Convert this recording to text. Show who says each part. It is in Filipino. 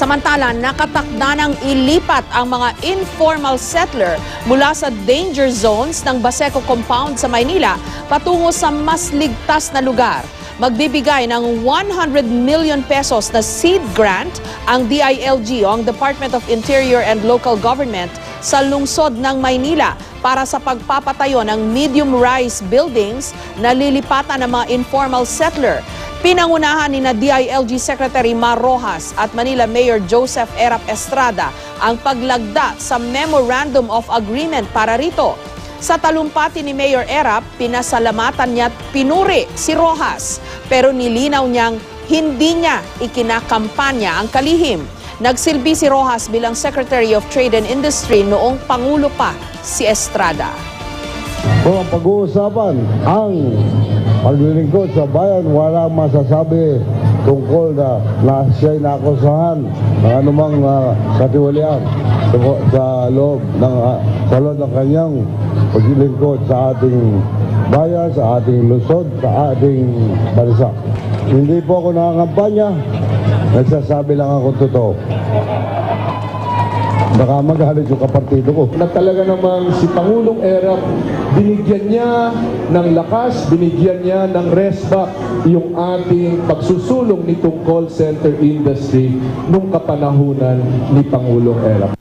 Speaker 1: Samantala, nakatakda ng ilipat ang mga informal settler mula sa danger zones ng Baseco Compound sa Maynila patungo sa mas ligtas na lugar. Magbibigay ng 100 million pesos na seed grant ang DILG o ang Department of Interior and Local Government sa lungsod ng Maynila para sa pagpapatayo ng medium-rise buildings na lilipatan ng mga informal settler. Pinangunahan ni DILG Secretary Mar Rojas at Manila Mayor Joseph Erap Estrada ang paglagda sa Memorandum of Agreement para rito. Sa talumpati ni Mayor Erap, pinasalamatan niya at pinuri si Rojas, pero nilinaw niyang hindi niya ikinakampanya ang kalihim. Nagsilbi si Rojas bilang Secretary of Trade and Industry noong Pangulo pa si Estrada.
Speaker 2: Kung ang pag-uusapan ang paglilingkod sa bayan, walang masasabi tungkol na siya'y nakusahan ng anumang katiwalian sa loob ng kanyang paglilingkod sa ating bayan, sa ating lungsod, sa ating bansa. Hindi po ako nangangampanya, nagsasabi lang ako totoo. Baka magalit yung kapartido ko.
Speaker 3: Na talaga namang si Pangulong Erap, binigyan niya ng lakas, binigyan niya ng respect yung ating pagsusulong nitong call center industry nung kapanahunan ni Pangulong Erap.